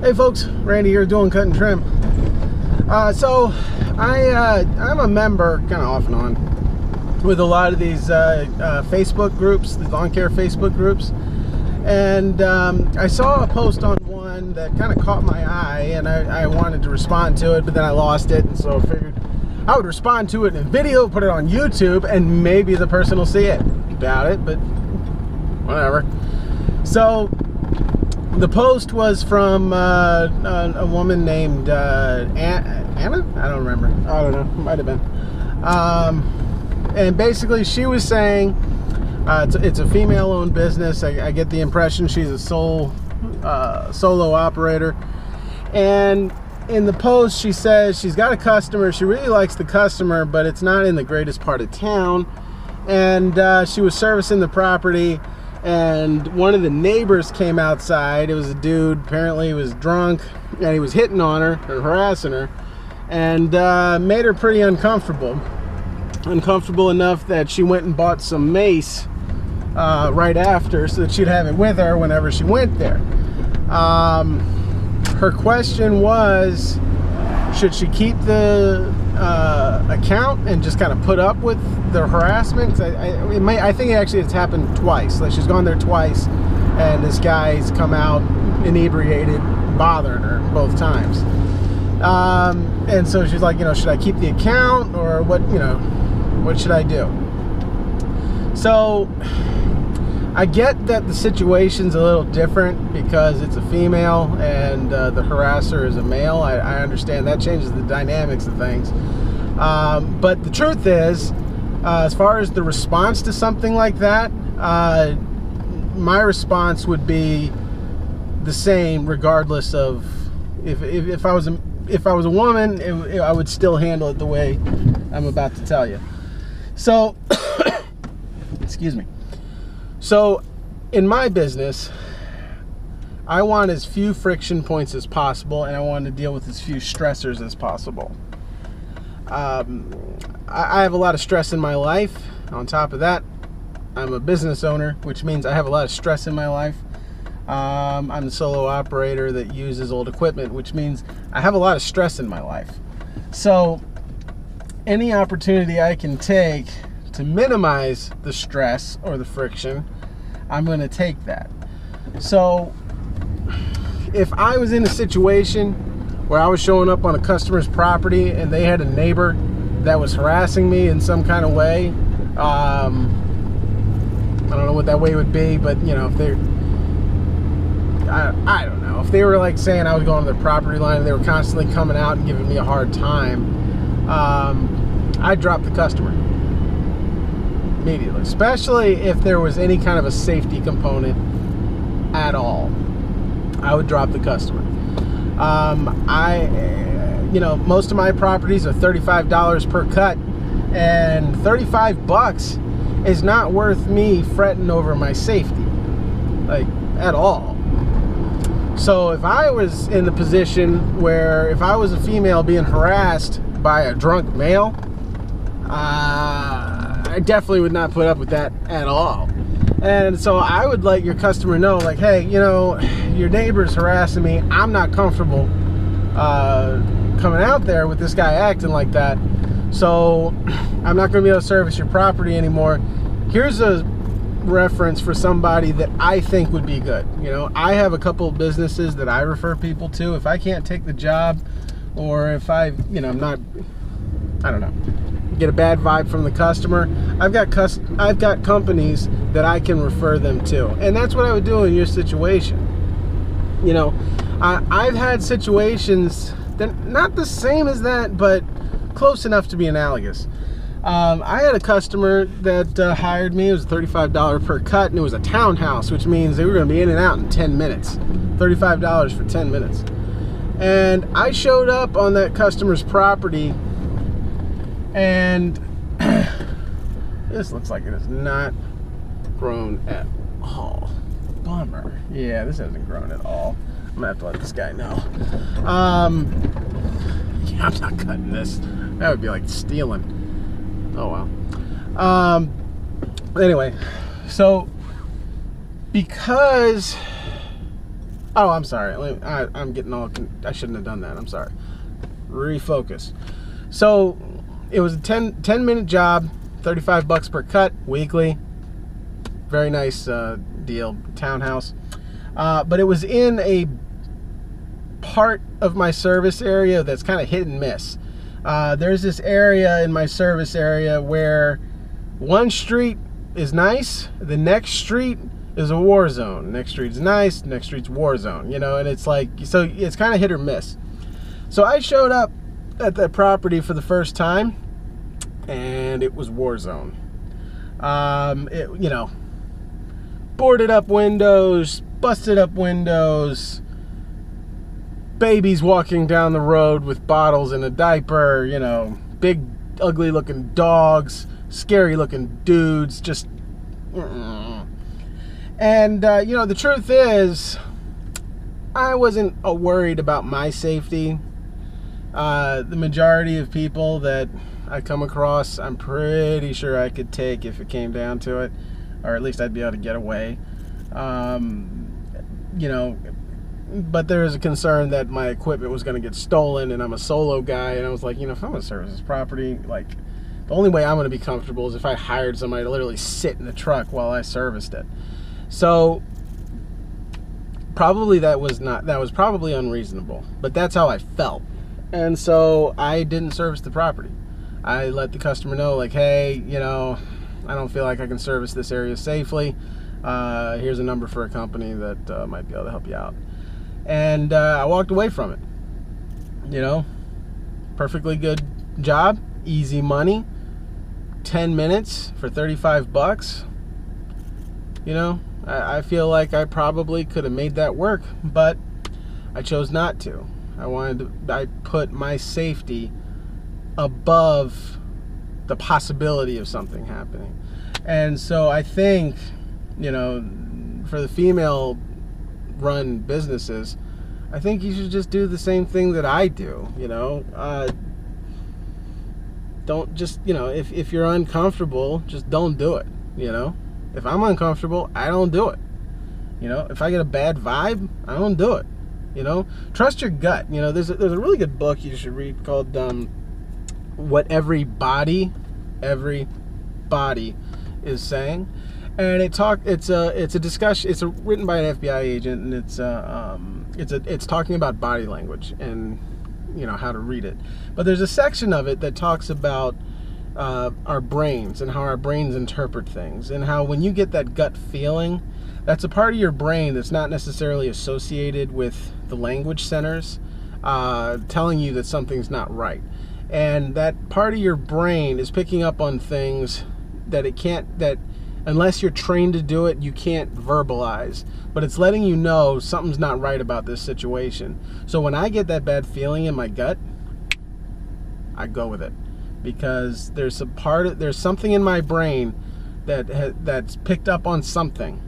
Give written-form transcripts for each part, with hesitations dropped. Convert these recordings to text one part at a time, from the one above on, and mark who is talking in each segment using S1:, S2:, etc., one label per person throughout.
S1: Hey folks, Randy here, Dulin Cut Trim. So I'm a member, kind of off and on, with a lot of these Facebook groups, the lawn care Facebook groups, and I saw a post on one that kind of caught my eye, and I wanted to respond to it, but then I lost it, and so I figured I would respond to it in a video, put it on YouTube, and maybe the person will see it. Doubt it, but whatever. So the post was from a woman named Anna? I don't remember. I don't know. Might have been. And basically she was saying it's a female-owned business. I get the impression she's a solo operator. And in the post she says she's got a customer. She really likes the customer, but it's not in the greatest part of town. And she was servicing the property, and one of the neighbors came outside. It was a dude. Apparently he was drunk, and he was hitting on her or harassing her, and made her pretty uncomfortable enough that she went and bought some mace right after, so that she'd have it with her whenever she went there. Her question was, should she keep the account and just kind of put up with the harassment? I think actually it's happened twice. Like, she's gone there twice, and this guy's come out inebriated, bothering her both times. And so she's like, should I keep the account, or what should I do? So I get that the situation's a little different because it's a female and the harasser is a male. I understand that changes the dynamics of things. But the truth is, as far as the response to something like that, my response would be the same regardless of if I was a woman. I would still handle it the way I'm about to tell you. So excuse me. So in my business, I want as few friction points as possible, and I want to deal with as few stressors as possible. I have a lot of stress in my life. On top of that, I'm a business owner, which means I have a lot of stress in my life. I'm a solo operator that uses old equipment, which means I have a lot of stress in my life. So any opportunity I can take to minimize the stress or the friction, I'm going to take that. So if I was in a situation where I was showing up on a customer's property and they had a neighbor that was harassing me in some kind of way, I don't know what that way would be, but if they're, I don't know, if they were like saying I was going to their property line and they were constantly coming out and giving me a hard time, I'd drop the customer immediately, especially if there was any kind of a safety component at all. I would drop the customer. Most of my properties are $35 per cut, and $35 is not worth me fretting over my safety, like, at all. So if I was in the position where if I was a female being harassed by a drunk male, I definitely would not put up with that at all. And so I would let your customer know, like, hey, your neighbor's harassing me. I'm not comfortable coming out there with this guy acting like that. So I'm not going to be able to service your property anymore. Here's a reference for somebody that I think would be good. I have a couple of businesses that I refer people to. If I can't take the job, or if I'm not, I don't know, get a bad vibe from the customer, I've got companies that I can refer them to, and that's what I would do in your situation. I've had situations that not the same as that, but close enough to be analogous. I had a customer that hired me. It was $35 per cut, and it was a townhouse, which means they were going to be in and out in 10 minutes. $35 for 10 minutes. And I showed up on that customer's property, and this looks like it is not grown at all. Bummer. Yeah, this hasn't grown at all. I'm gonna have to let this guy know. Yeah, I'm not cutting this. That would be like stealing. Oh well. Anyway, so because Oh, I'm sorry. I'm getting all... I shouldn't have done that. I'm sorry. Refocus. So it was a 10-minute job, $35 per cut, weekly. Very nice deal, townhouse. But it was in a part of my service area that's kind of hit and miss. There's this area in my service area where one street is nice, the next street is a war zone. Next street's nice, next street's war zone, you know, and it's like, so it's kind of hit or miss. So I showed up at that property for the first time, and it was war zone. You know, boarded up windows, busted up windows, babies walking down the road with bottles in a diaper, you know, big ugly looking dogs, scary looking dudes, just and you know, the truth is I wasn't worried about my safety. The majority of people that I come across, I'm pretty sure I could take if it came down to it, or at least I'd be able to get away. You know, but there is a concern that my equipment was going to get stolen, and I'm a solo guy, and I was like, you know, if I'm going to service this property, like, the only way I'm going to be comfortable is if I hired somebody to literally sit in the truck while I serviced it. So probably that was probably unreasonable, but that's how I felt. And so I didn't service the property. I let the customer know, like, hey, you know, I don't feel like I can service this area safely. Here's a number for a company that might be able to help you out. And I walked away from it. You know, perfectly good job, easy money, 10 minutes for $35. You know, I feel like I probably could have made that work, but I chose not to. I put my safety above the possibility of something happening. And so I think, you know, for the female run businesses, I think you should just do the same thing that I do, you know. Don't just, you know, if you're uncomfortable, just don't do it, you know. If I'm uncomfortable, I don't do it. You know, if I get a bad vibe, I don't do it. You know, trust your gut. You know, there's a really good book you should read called What Every Body is Saying, and it's a discussion. It's written by an FBI agent, and it's talking about body language and, you know, how to read it. But there's a section of it that talks about our brains and how our brains interpret things, and how when you get that gut feeling, that's a part of your brain that's not necessarily associated with the language centers telling you that something's not right. And that part of your brain is picking up on things that unless you're trained to do it, you can't verbalize. But it's letting you know something's not right about this situation. So when I get that bad feeling in my gut, I go with it. Because there's something in my brain that's picked up on something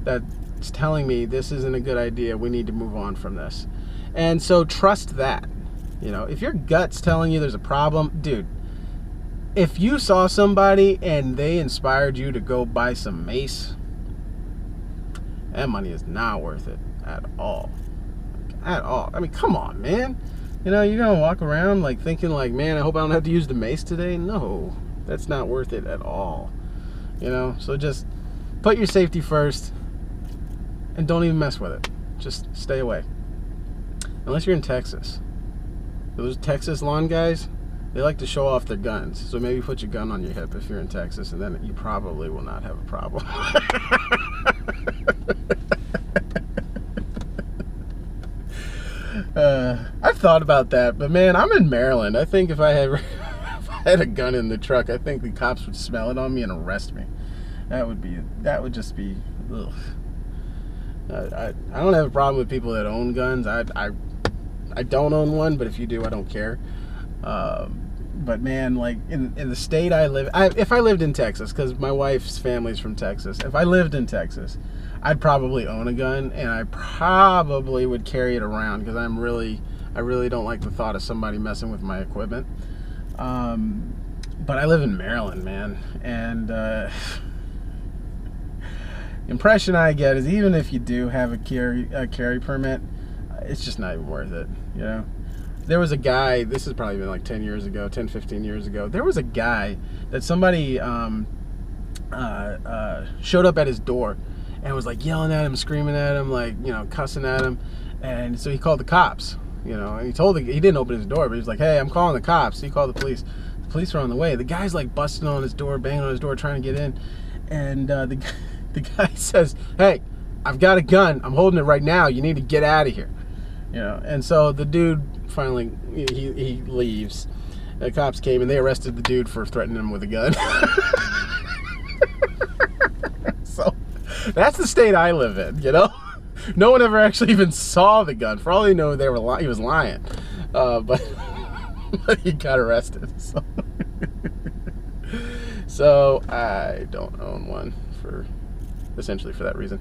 S1: that's telling me this isn't a good idea. We need to move on from this. And so trust that. You know, if your gut's telling you there's a problem, dude, if you saw somebody and they inspired you to go buy some mace, that money is not worth it at all. At all. I mean, come on, man. You know, you're going to walk around like thinking like, man, I hope I don't have to use the mace today. No, that's not worth it at all. You know, so just put your safety first and don't even mess with it. Just stay away. Unless you're in Texas. Those Texas lawn guys, they like to show off their guns. So maybe put your gun on your hip if you're in Texas, and then you probably will not have a problem. I've thought about that, but man, I'm in Maryland. I think if I had a gun in the truck, I think the cops would smell it on me and arrest me. That would just be, ugh. I don't have a problem with people that own guns. I don't own one, but if you do, I don't care. But man, like in the state I live, if I lived in Texas, because my wife's family's from Texas, if I lived in Texas, I'd probably own a gun, and I probably would carry it around because I really don't like the thought of somebody messing with my equipment. But I live in Maryland, man, and impression I get is even if you do have a carry permit, it's just not even worth it, you know. There was a guy, this has probably been like 10 years ago, 10, 15 years ago. There was a guy that somebody showed up at his door and was like yelling at him, screaming at him, like, you know, cussing at him. And so he called the cops, you know, and he didn't open his door, but he was like, hey, I'm calling the cops. So he called the police. The police are on the way. The guy's like busting on his door, banging on his door, trying to get in. And the guy says, hey, I've got a gun. I'm holding it right now. You need to get out of here. You know, and so the dude finally, he leaves. The cops came and they arrested the dude for threatening him with a gun. So that's the state I live in, you know. No one ever actually even saw the gun. For all they know, he was lying. But he got arrested. So I don't own one essentially for that reason.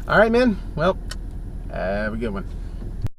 S1: All right, man. Well, have a good one.